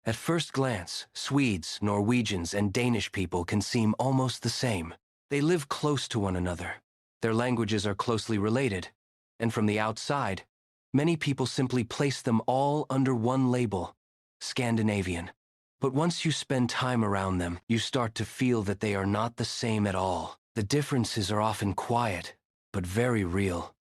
At first glance, Swedes, Norwegians, and Danish people can seem almost the same. They live close to one another. Their languages are closely related, and from the outside, many people simply place them all under one label, Scandinavian. But once you spend time around them, you start to feel that they are not the same at all. The differences are often quiet, but very real.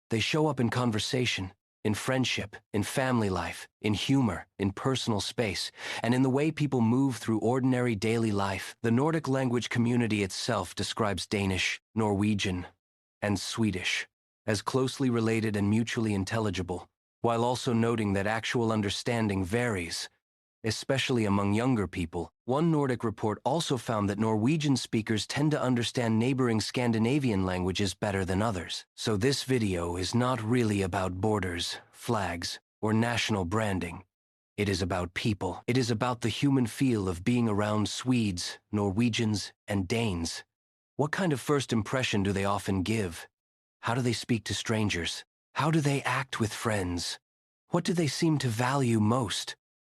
They show up in conversation, in friendship, in family life, in humor, in personal space, and in the way people move through ordinary daily life. The Nordic language community itself describes Danish, Norwegian, and Swedish as closely related and mutually intelligible, while also noting that actual understanding varies, especially among younger people. One Nordic report also found that Norwegian speakers tend to understand neighboring Scandinavian languages better than others. So this video is not really about borders, flags, or national branding. It is about people. It is about the human feel of being around Swedes, Norwegians, and Danes. What kind of first impression do they often give? How do they speak to strangers? How do they act with friends? What do they seem to value most?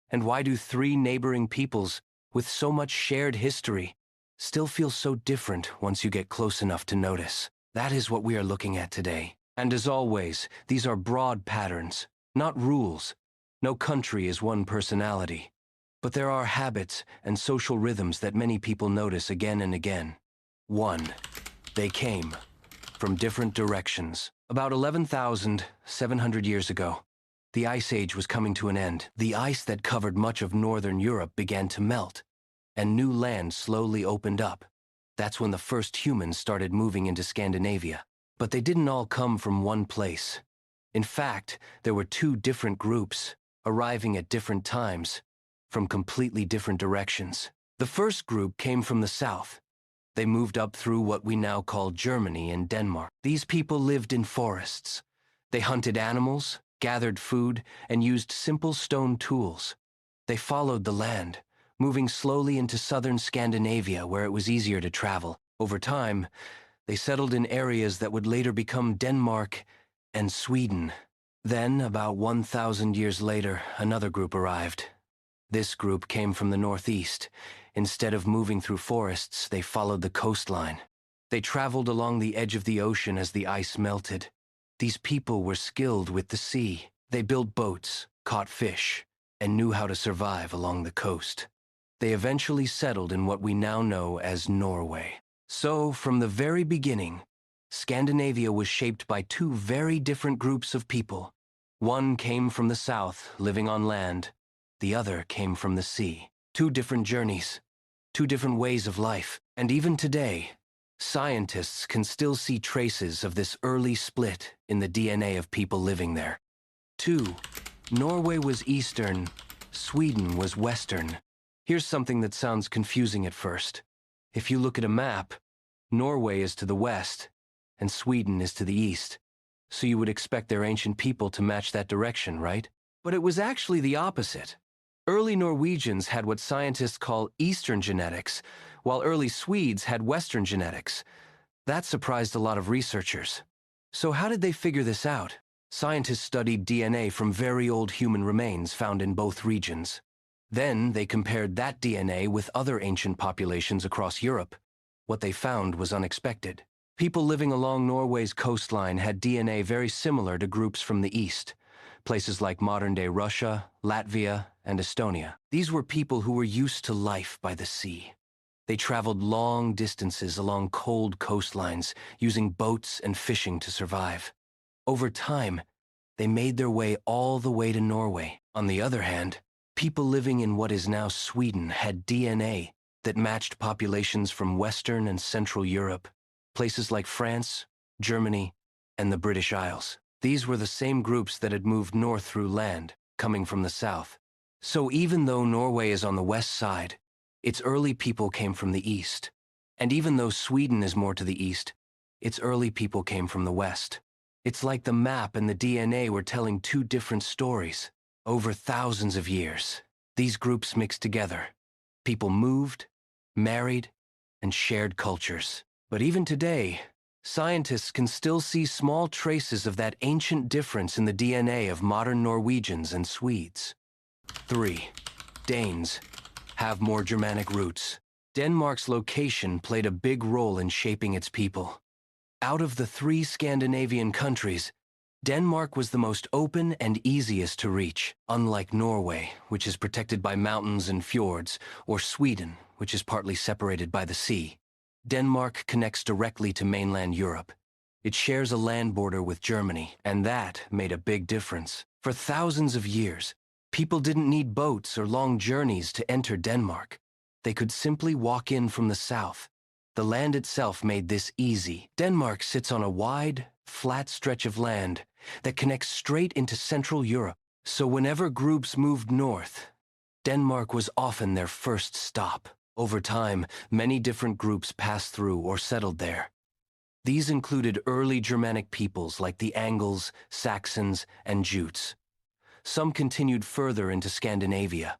And why do three neighboring peoples with so much shared history still feel so different once you get close enough to notice? That is what we are looking at today. And as always, these are broad patterns, not rules. No country is one personality. But there are habits and social rhythms that many people notice again and again. 1. They came from different directions. About 11,700 years ago, the Ice Age was coming to an end. The ice that covered much of northern Europe began to melt, and new land slowly opened up. That's when the first humans started moving into Scandinavia. But they didn't all come from one place. In fact, there were two different groups, arriving at different times, from completely different directions. The first group came from the south. They moved up through what we now call Germany and Denmark. These people lived in forests. They hunted animals, gathered food, and used simple stone tools. They followed the land, moving slowly into southern Scandinavia where it was easier to travel. Over time, they settled in areas that would later become Denmark and Sweden. Then, about 1,000 years later, another group arrived. This group came from the northeast. Instead of moving through forests, they followed the coastline. They traveled along the edge of the ocean as the ice melted. These people were skilled with the sea. They built boats, caught fish, and knew how to survive along the coast. They eventually settled in what we now know as Norway. So, from the very beginning, Scandinavia was shaped by two very different groups of people. One came from the south, living on land. The other came from the sea. Two different journeys, two different ways of life. And even today, scientists can still see traces of this early split in the DNA of people living there. 2. Norway was eastern, Sweden was western. Here's something that sounds confusing at first. If you look at a map, Norway is to the west, and Sweden is to the east. So you would expect their ancient people to match that direction, right? But it was actually the opposite. Early Norwegians had what scientists call Eastern genetics, while early Swedes had Western genetics. That surprised a lot of researchers. So how did they figure this out? Scientists studied DNA from very old human remains found in both regions. Then they compared that DNA with other ancient populations across Europe. What they found was unexpected. People living along Norway's coastline had DNA very similar to groups from the east, places like modern-day Russia, Latvia, and Estonia. These were people who were used to life by the sea. They traveled long distances along cold coastlines, using boats and fishing to survive. Over time, they made their way all the way to Norway. On the other hand, people living in what is now Sweden had DNA that matched populations from Western and Central Europe, places like France, Germany, and the British Isles. These were the same groups that had moved north through land, coming from the south. So even though Norway is on the west side, its early people came from the east. And even though Sweden is more to the east, its early people came from the west. It's like the map and the DNA were telling two different stories. Over thousands of years, these groups mixed together. People moved, married, and shared cultures. But even today, scientists can still see small traces of that ancient difference in the DNA of modern Norwegians and Swedes. 3. Danes, have more Germanic roots. Denmark's location played a big role in shaping its people. Out of the 3 Scandinavian countries, Denmark was the most open and easiest to reach, unlike Norway, which is protected by mountains and fjords, or Sweden, which is partly separated by the sea. Denmark connects directly to mainland Europe. It shares a land border with Germany, and that made a big difference. For thousands of years, people didn't need boats or long journeys to enter Denmark. They could simply walk in from the south. The land itself made this easy. Denmark sits on a wide, flat stretch of land that connects straight into Central Europe. So whenever groups moved north, Denmark was often their first stop. Over time, many different groups passed through or settled there. These included early Germanic peoples like the Angles, Saxons, and Jutes. Some continued further into Scandinavia,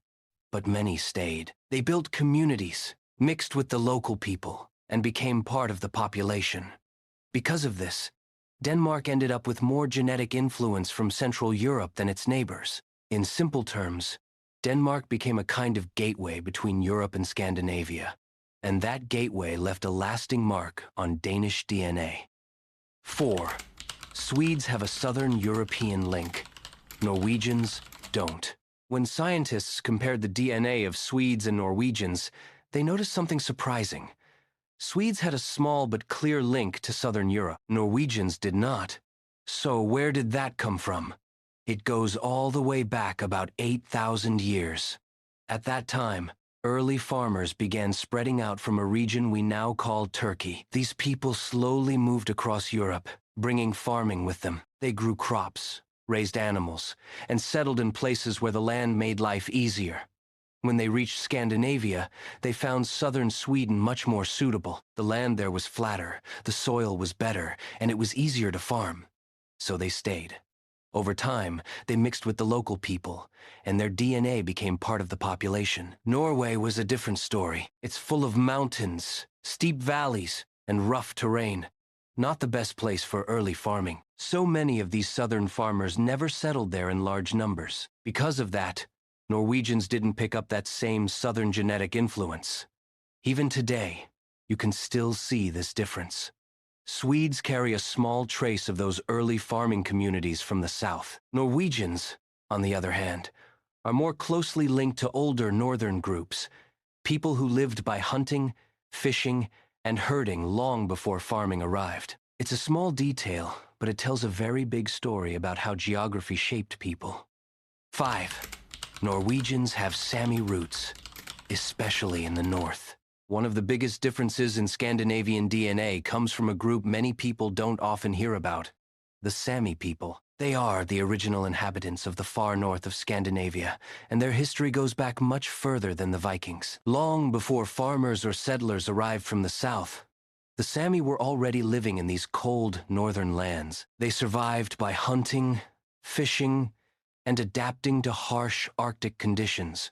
but many stayed. They built communities, mixed with the local people, and became part of the population. Because of this, Denmark ended up with more genetic influence from Central Europe than its neighbors. In simple terms, Denmark became a kind of gateway between Europe and Scandinavia, and that gateway left a lasting mark on Danish DNA. 4. Swedes have a Southern European link. Norwegians don't. When scientists compared the DNA of Swedes and Norwegians, they noticed something surprising. Swedes had a small but clear link to Southern Europe. Norwegians did not. So where did that come from? It goes all the way back about 8,000 years. At that time, early farmers began spreading out from a region we now call Turkey. These people slowly moved across Europe, bringing farming with them. They grew crops, raised animals, and settled in places where the land made life easier. When they reached Scandinavia, they found southern Sweden much more suitable. The land there was flatter, the soil was better, and it was easier to farm. So they stayed. Over time, they mixed with the local people, and their DNA became part of the population. Norway was a different story. It's full of mountains, steep valleys, and rough terrain. Not the best place for early farming. So many of these southern farmers never settled there in large numbers. Because of that, Norwegians didn't pick up that same southern genetic influence. Even today, you can still see this difference. Swedes carry a small trace of those early farming communities from the south. Norwegians, on the other hand, are more closely linked to older northern groups, people who lived by hunting, fishing, and herding long before farming arrived. It's a small detail, but it tells a very big story about how geography shaped people. 5. Norwegians have Sami roots, especially in the north. One of the biggest differences in Scandinavian DNA comes from a group many people don't often hear about, the Sami people. They are the original inhabitants of the far north of Scandinavia, and their history goes back much further than the Vikings. Long before farmers or settlers arrived from the south, the Sami were already living in these cold northern lands. They survived by hunting, fishing, and adapting to harsh Arctic conditions.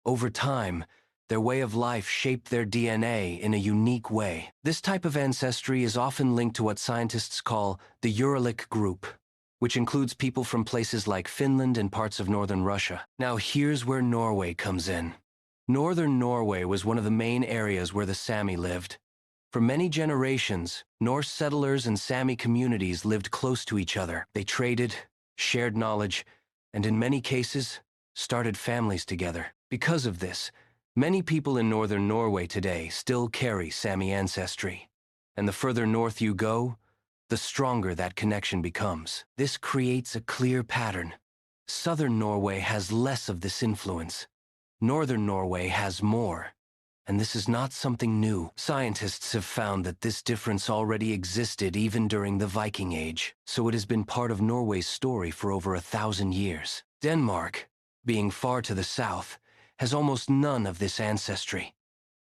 Over time, their way of life shaped their DNA in a unique way. This type of ancestry is often linked to what scientists call the Uralic group, which includes people from places like Finland and parts of northern Russia. Now here's where Norway comes in. Northern Norway was one of the main areas where the Sami lived. For many generations, Norse settlers and Sami communities lived close to each other. They traded, shared knowledge, and in many cases, started families together. Because of this, many people in northern Norway today still carry Sami ancestry. And the further north you go, the stronger that connection becomes. This creates a clear pattern. Southern Norway has less of this influence. Northern Norway has more. And this is not something new. Scientists have found that this difference already existed even during the Viking Age, so it has been part of Norway's story for over 1,000 years. Denmark, being far to the south, has almost none of this ancestry.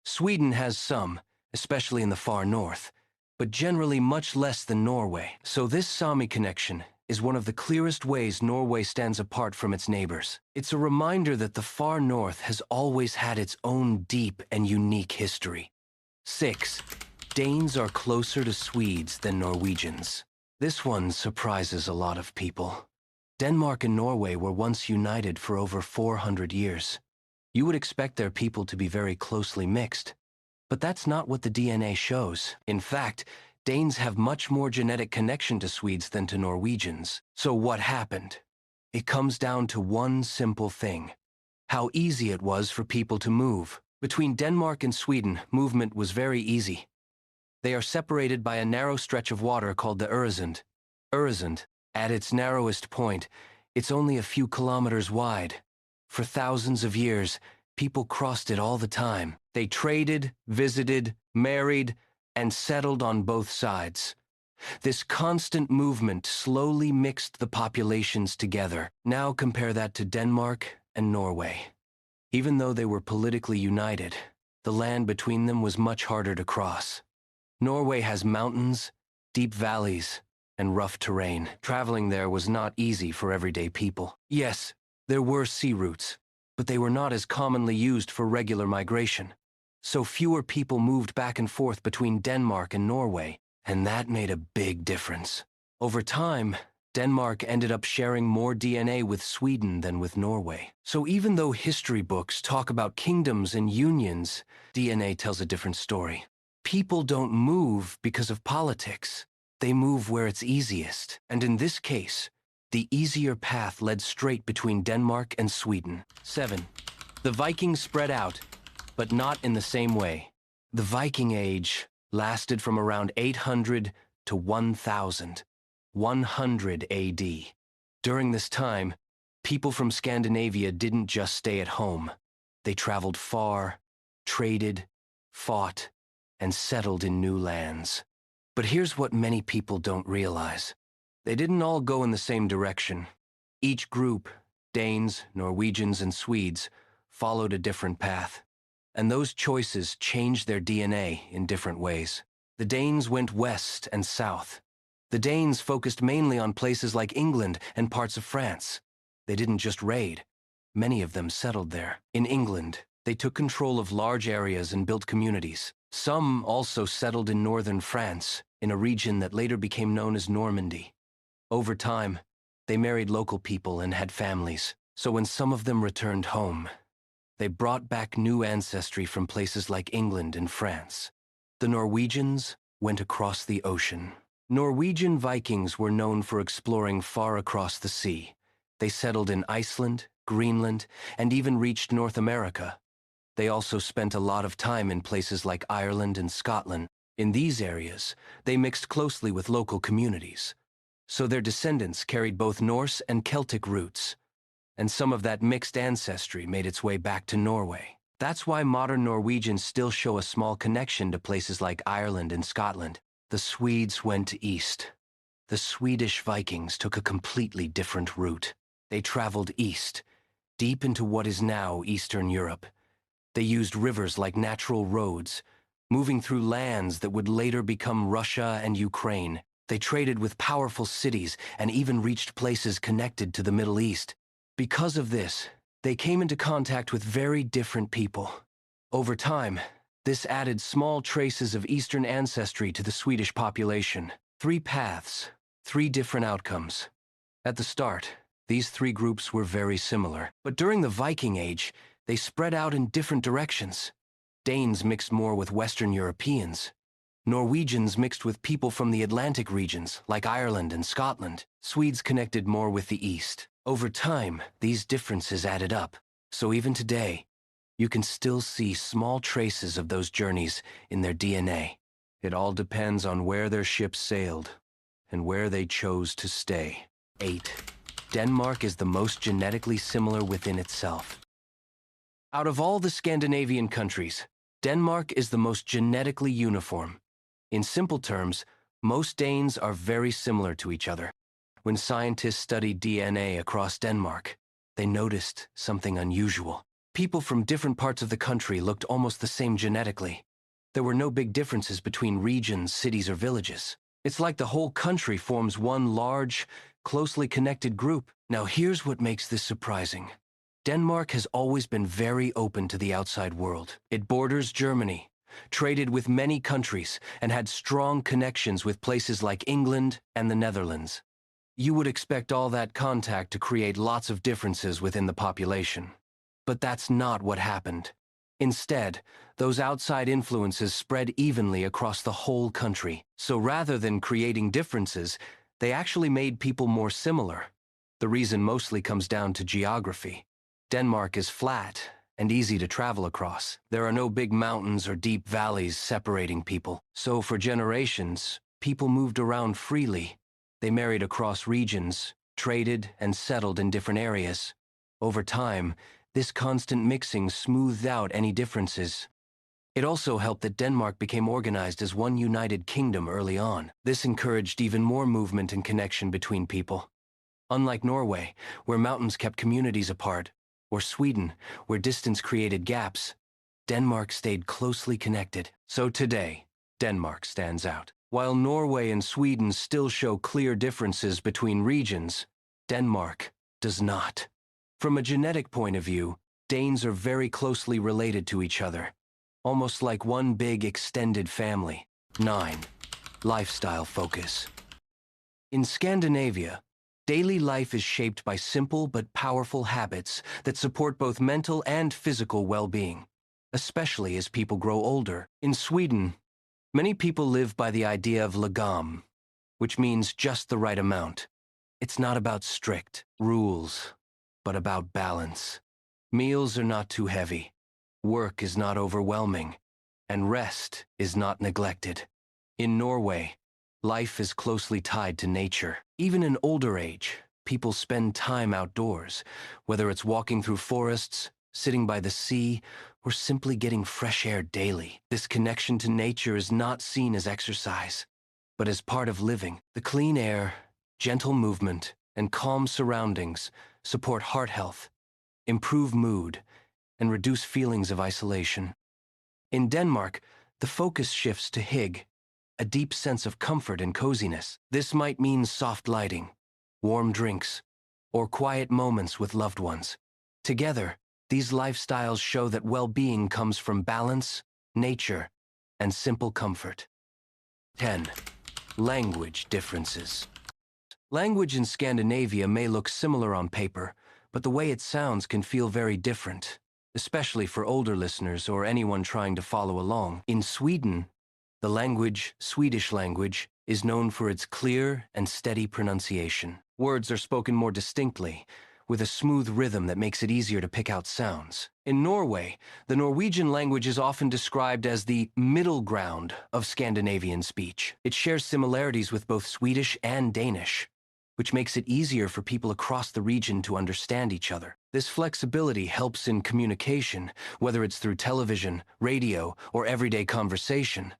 Sweden has some, especially in the far north, but generally much less than Norway. So this Sami connection is one of the clearest ways Norway stands apart from its neighbors. It's a reminder that the far north has always had its own deep and unique history. 6. Danes are closer to Swedes than Norwegians. This one surprises a lot of people. Denmark and Norway were once united for over 400 years. You would expect their people to be very closely mixed, but that's not what the DNA shows. In fact, Danes have much more genetic connection to Swedes than to Norwegians. So what happened? It comes down to one simple thing: how easy it was for people to move. Between Denmark and Sweden, movement was very easy. They are separated by a narrow stretch of water called the Øresund. Øresund, at its narrowest point, it's only a few kilometers wide. For thousands of years, people crossed it all the time. They traded, visited, married, and settled on both sides. This constant movement slowly mixed the populations together. Now compare that to Denmark and Norway. Even though they were politically united, the land between them was much harder to cross. Norway has mountains, deep valleys, and rough terrain. Traveling there was not easy for everyday people. Yes, there were sea routes, but they were not as commonly used for regular migration. So fewer people moved back and forth between Denmark and Norway, and that made a big difference. Over time, Denmark ended up sharing more DNA with Sweden than with Norway. So even though history books talk about kingdoms and unions, DNA tells a different story. People don't move because of politics. They move where it's easiest. And in this case, the easier path led straight between Denmark and Sweden. 7. The Vikings spread out, but not in the same way. The Viking Age lasted from around 800 to 1100 AD. During this time, people from Scandinavia didn't just stay at home. They traveled far, traded, fought, and settled in new lands. But here's what many people don't realize. They didn't all go in the same direction. Each group, Danes, Norwegians, and Swedes, followed a different path. And those choices changed their DNA in different ways. The Danes went west and south. The Danes focused mainly on places like England and parts of France. They didn't just raid. Many of them settled there. In England, they took control of large areas and built communities. Some also settled in northern France, in a region that later became known as Normandy. Over time, they married local people and had families. So when some of them returned home, they brought back new ancestry from places like England and France. The Norwegians went across the ocean. Norwegian Vikings were known for exploring far across the sea. They settled in Iceland, Greenland, and even reached North America. They also spent a lot of time in places like Ireland and Scotland. In these areas, they mixed closely with local communities. So their descendants carried both Norse and Celtic roots. And some of that mixed ancestry made its way back to Norway. That's why modern Norwegians still show a small connection to places like Ireland and Scotland. The Swedes went east. The Swedish Vikings took a completely different route. They traveled east, deep into what is now Eastern Europe. They used rivers like natural roads, moving through lands that would later become Russia and Ukraine. They traded with powerful cities and even reached places connected to the Middle East. Because of this, they came into contact with very different people. Over time, this added small traces of Eastern ancestry to the Swedish population. 3 paths, 3 different outcomes. At the start, these 3 groups were very similar. But during the Viking Age, they spread out in different directions. Danes mixed more with Western Europeans. Norwegians mixed with people from the Atlantic regions, like Ireland and Scotland. Swedes connected more with the East. Over time, these differences added up. So even today, you can still see small traces of those journeys in their DNA. It all depends on where their ships sailed and where they chose to stay. 8. Denmark is the most genetically similar within itself. Out of all the Scandinavian countries, Denmark is the most genetically uniform. In simple terms, most Danes are very similar to each other. When scientists studied DNA across Denmark, they noticed something unusual. People from different parts of the country looked almost the same genetically. There were no big differences between regions, cities, or villages. It's like the whole country forms one large, closely connected group. Now here's what makes this surprising. Denmark has always been very open to the outside world. It borders Germany, traded with many countries, and had strong connections with places like England and the Netherlands. You would expect all that contact to create lots of differences within the population. But that's not what happened. Instead, those outside influences spread evenly across the whole country. So rather than creating differences, they actually made people more similar. The reason mostly comes down to geography. Denmark is flat and easy to travel across. There are no big mountains or deep valleys separating people. So for generations, people moved around freely. They married across regions, traded, and settled in different areas. Over time, this constant mixing smoothed out any differences. It also helped that Denmark became organized as one united kingdom early on. This encouraged even more movement and connection between people. Unlike Norway, where mountains kept communities apart, or Sweden, where distance created gaps, Denmark stayed closely connected. So today, Denmark stands out. While Norway and Sweden still show clear differences between regions, Denmark does not. From a genetic point of view, Danes are very closely related to each other, almost like one big extended family. 9. Lifestyle focus. In Scandinavia, daily life is shaped by simple but powerful habits that support both mental and physical well-being, especially as people grow older. In Sweden, many people live by the idea of lagom, which means just the right amount. It's not about strict rules, but about balance. Meals are not too heavy, work is not overwhelming, and rest is not neglected. In Norway, life is closely tied to nature. Even in older age, people spend time outdoors, whether it's walking through forests, sitting by the sea, or simply getting fresh air daily. This connection to nature is not seen as exercise, but as part of living. The clean air, gentle movement, and calm surroundings support heart health, improve mood, and reduce feelings of isolation. In Denmark, the focus shifts to hygge, a deep sense of comfort and coziness. This might mean soft lighting, warm drinks, or quiet moments with loved ones. Together, these lifestyles show that well-being comes from balance, nature, and simple comfort. 10. Language differences. Language in Scandinavia may look similar on paper, but the way it sounds can feel very different, especially for older listeners or anyone trying to follow along. In Sweden, the language, Swedish language, is known for its clear and steady pronunciation. Words are spoken more distinctly, with a smooth rhythm that makes it easier to pick out sounds. In Norway, the Norwegian language is often described as the middle ground of Scandinavian speech. It shares similarities with both Swedish and Danish, which makes it easier for people across the region to understand each other. This flexibility helps in communication, whether it's through television, radio, or everyday conversation.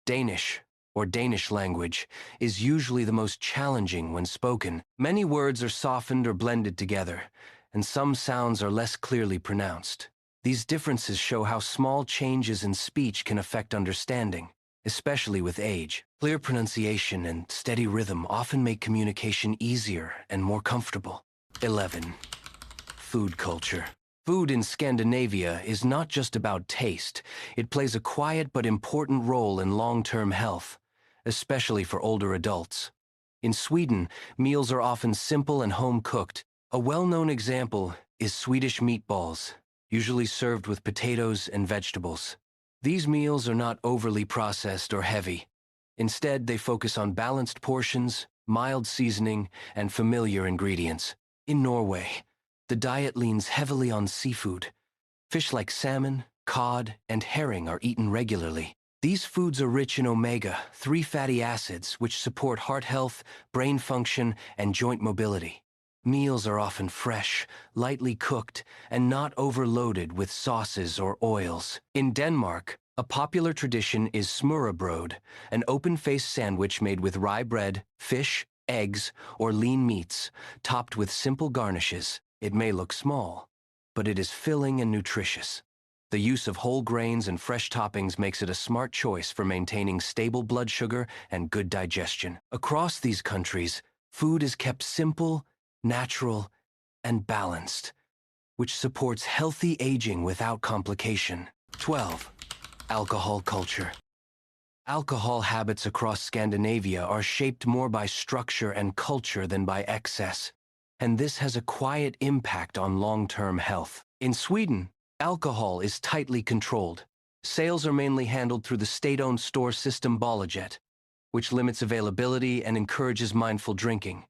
Danish, or Danish language, is usually the most challenging when spoken. Many words are softened or blended together, and some sounds are less clearly pronounced. These differences show how small changes in speech can affect understanding, especially with age. Clear pronunciation and steady rhythm often make communication easier and more comfortable. 11. Food culture. Food in Scandinavia is not just about taste. It plays a quiet but important role in long-term health, especially for older adults. In Sweden, meals are often simple and home-cooked. A well-known example is Swedish meatballs, usually served with potatoes and vegetables. These meals are not overly processed or heavy. Instead, they focus on balanced portions, mild seasoning, and familiar ingredients. In Norway, the diet leans heavily on seafood. Fish like salmon, cod, and herring are eaten regularly. These foods are rich in omega-3 fatty acids, which support heart health, brain function, and joint mobility. Meals are often fresh, lightly cooked, and not overloaded with sauces or oils. In Denmark, a popular tradition is smørrebrød, an open-faced sandwich made with rye bread, fish, eggs, or lean meats, topped with simple garnishes. It may look small, but it is filling and nutritious. The use of whole grains and fresh toppings makes it a smart choice for maintaining stable blood sugar and good digestion. Across these countries, food is kept simple, natural, and balanced, which supports healthy aging without complication. 12. Alcohol culture. Alcohol habits across Scandinavia are shaped more by structure and culture than by excess. and this has a quiet impact on long-term health. In Sweden, alcohol is tightly controlled. Sales are mainly handled through the state-owned store system Bolaget, which limits availability and encourages mindful drinking.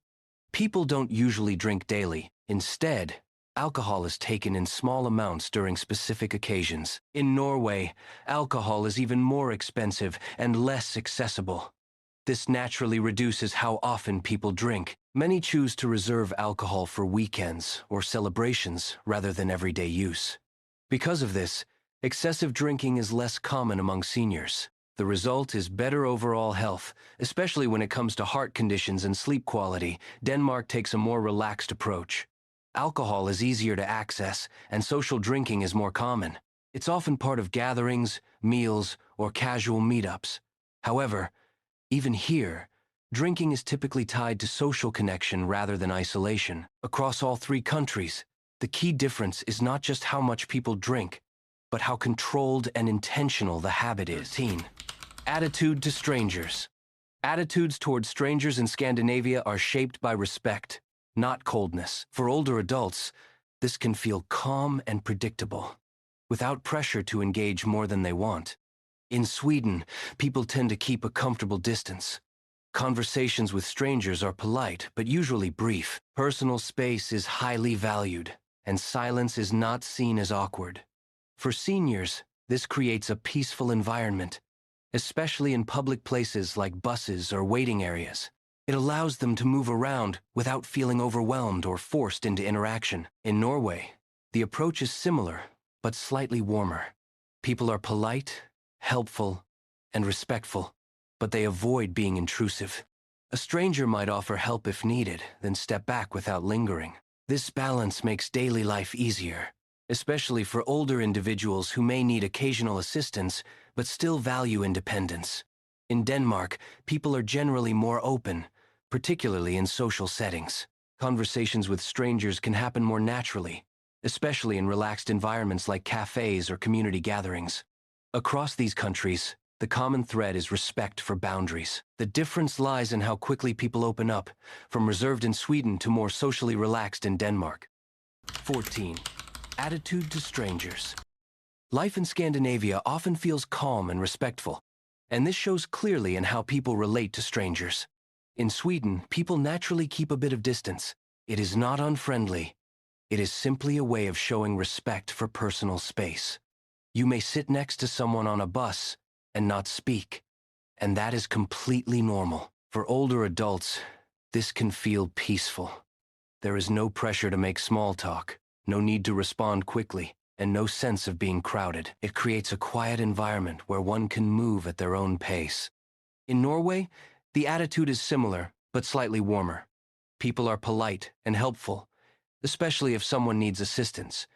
People don't usually drink daily. Instead, alcohol is taken in small amounts during specific occasions. In Norway, alcohol is even more expensive and less accessible. This naturally reduces how often people drink. Many choose to reserve alcohol for weekends or celebrations rather than everyday use. Because of this, excessive drinking is less common among seniors. The result is better overall health, especially when it comes to heart conditions and sleep quality. Denmark takes a more relaxed approach. Alcohol is easier to access, and social drinking is more common. It's often part of gatherings, meals, or casual meetups. However, even here, drinking is typically tied to social connection rather than isolation. Across all three countries, the key difference is not just how much people drink, but how controlled and intentional the habit is. 13. Attitude to strangers. Attitudes toward strangers in Scandinavia are shaped by respect, not coldness. For older adults, this can feel calm and predictable, without pressure to engage more than they want. In Sweden, people tend to keep a comfortable distance. Conversations with strangers are polite, but usually brief. Personal space is highly valued, and silence is not seen as awkward. For seniors, this creates a peaceful environment, especially in public places like buses or waiting areas. It allows them to move around without feeling overwhelmed or forced into interaction. In Norway, the approach is similar, but slightly warmer. People are polite, helpful, and respectful, but they avoid being intrusive. A stranger might offer help if needed, then step back without lingering. This balance makes daily life easier, especially for older individuals who may need occasional assistance but still value independence. In Denmark, people are generally more open, particularly in social settings. Conversations with strangers can happen more naturally, especially in relaxed environments like cafes or community gatherings. Across these countries, the common thread is respect for boundaries. The difference lies in how quickly people open up, from reserved in Sweden to more socially relaxed in Denmark. 14. Attitude to strangers. Life in Scandinavia often feels calm and respectful, and this shows clearly in how people relate to strangers. In Sweden, people naturally keep a bit of distance. It is not unfriendly. It is simply a way of showing respect for personal space. You may sit next to someone on a bus and not speak, and that is completely normal. For older adults, this can feel peaceful. There is no pressure to make small talk, no need to respond quickly, and no sense of being crowded. It creates a quiet environment where one can move at their own pace. In Norway, the attitude is similar, but slightly warmer. People are polite and helpful, especially if someone needs assistance,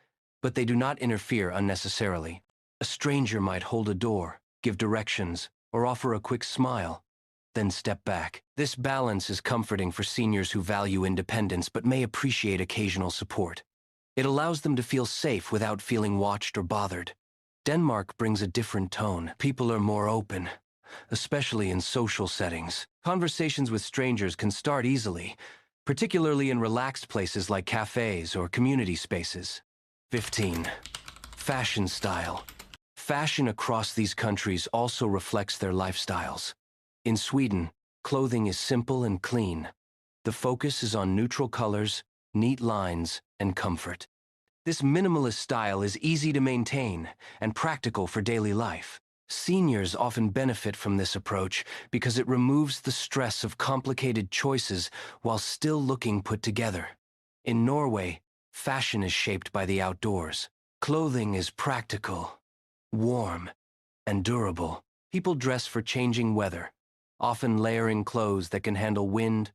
but they do not interfere unnecessarily. A stranger might hold a door, give directions, or offer a quick smile, then step back. This balance is comforting for seniors who value independence but may appreciate occasional support. It allows them to feel safe without feeling watched or bothered. Denmark brings a different tone. People are more open, especially in social settings. Conversations with strangers can start easily, particularly in relaxed places like cafes or community spaces. 15. Fashion style. Fashion across these countries also reflects their lifestyles. In Sweden, clothing is simple and clean. The focus is on neutral colors, neat lines, and comfort. This minimalist style is easy to maintain and practical for daily life. Seniors often benefit from this approach because it removes the stress of complicated choices while still looking put together. In Norway, fashion is shaped by the outdoors. Clothing is practical, warm, and durable. People dress for changing weather, often layering clothes that can handle wind,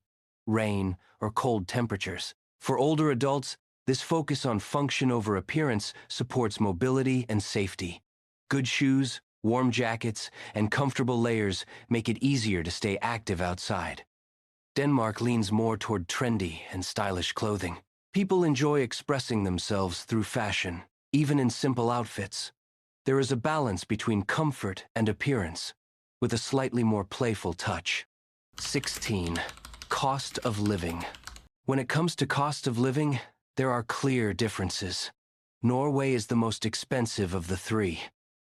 rain, or cold temperatures. For older adults, this focus on function over appearance supports mobility and safety. Good shoes, warm jackets, and comfortable layers make it easier to stay active outside. Denmark leans more toward trendy and stylish clothing. People enjoy expressing themselves through fashion, even in simple outfits. There is a balance between comfort and appearance, with a slightly more playful touch. 16. Cost of living. When it comes to cost of living, there are clear differences. Norway is the most expensive of the three.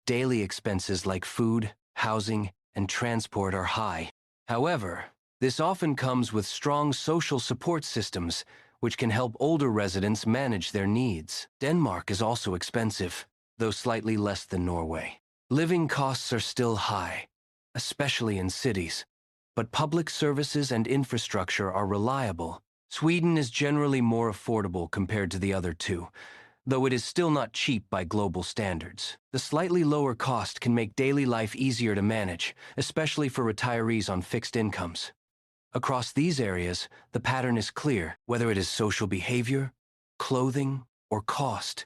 Daily expenses like food, housing, and transport are high. However, this often comes with strong social support systems, which can help older residents manage their needs. Denmark is also expensive, though slightly less than Norway. Living costs are still high, especially in cities, but public services and infrastructure are reliable. Sweden is generally more affordable compared to the other two, though it is still not cheap by global standards. The slightly lower cost can make daily life easier to manage, especially for retirees on fixed incomes. Across these areas, the pattern is clear. Whether it is social behavior, clothing, or cost,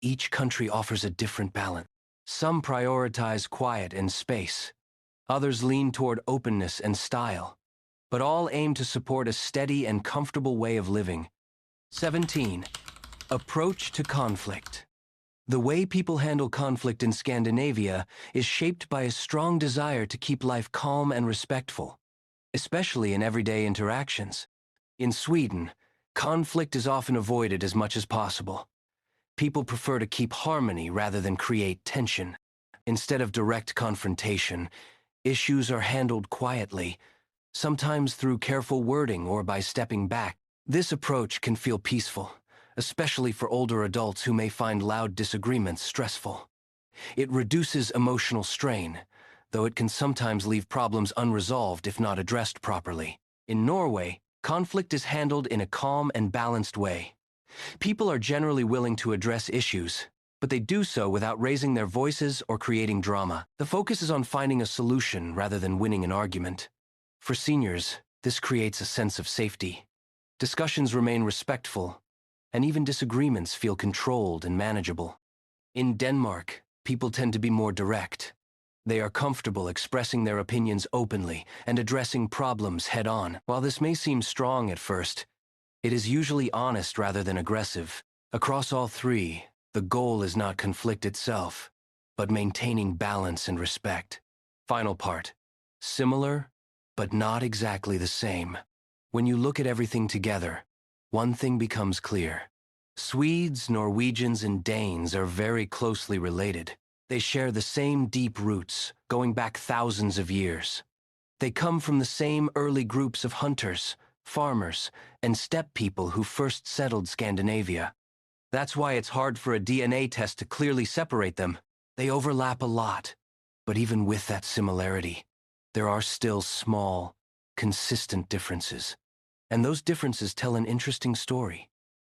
each country offers a different balance. Some prioritize quiet and space. Others lean toward openness and style, but all aim to support a steady and comfortable way of living. 17. Approach to conflict. The way people handle conflict in Scandinavia is shaped by a strong desire to keep life calm and respectful, especially in everyday interactions. In Sweden, conflict is often avoided as much as possible. People prefer to keep harmony rather than create tension. Instead of direct confrontation, issues are handled quietly, sometimes through careful wording or by stepping back. This approach can feel peaceful, especially for older adults who may find loud disagreements stressful. It reduces emotional strain, though it can sometimes leave problems unresolved if not addressed properly. In Norway, conflict is handled in a calm and balanced way. People are generally willing to address issues, but they do so without raising their voices or creating drama. The focus is on finding a solution rather than winning an argument. For seniors, this creates a sense of safety. Discussions remain respectful, and even disagreements feel controlled and manageable. In Denmark, people tend to be more direct. They are comfortable expressing their opinions openly and addressing problems head-on. While this may seem strong at first, it is usually honest rather than aggressive. Across all three, the goal is not conflict itself, but maintaining balance and respect. Final part. Similar, but not exactly the same. When you look at everything together, one thing becomes clear. Swedes, Norwegians, and Danes are very closely related. They share the same deep roots, going back thousands of years. They come from the same early groups of hunters, farmers, and steppe people who first settled Scandinavia. That's why it's hard for a DNA test to clearly separate them. They overlap a lot. But even with that similarity, there are still small, consistent differences. And those differences tell an interesting story.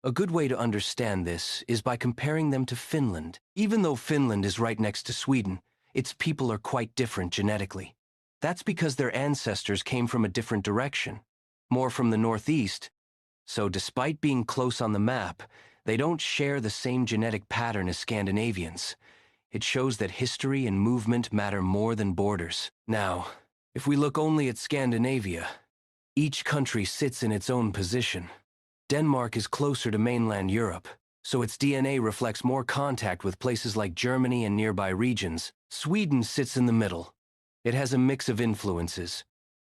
A good way to understand this is by comparing them to Finland. Even though Finland is right next to Sweden, its people are quite different genetically. That's because their ancestors came from a different direction, more from the northeast. So despite being close on the map, they don't share the same genetic pattern as Scandinavians. It shows that history and movement matter more than borders. Now, if we look only at Scandinavia, each country sits in its own position. Denmark is closer to mainland Europe, so its DNA reflects more contact with places like Germany and nearby regions. Sweden sits in the middle. It has a mix of influences,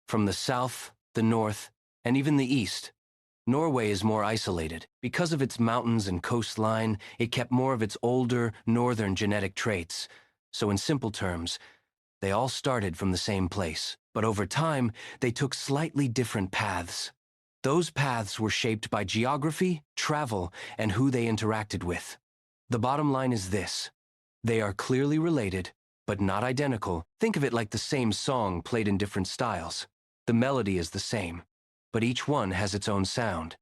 from the south, the north, and even the east. Norway is more isolated. Because of its mountains and coastline, it kept more of its older, northern genetic traits. So in simple terms, they all started from the same place. But over time, they took slightly different paths. Those paths were shaped by geography, travel, and who they interacted with. The bottom line is this: they are clearly related, but not identical. Think of it like the same song played in different styles. The melody is the same, but each one has its own sound.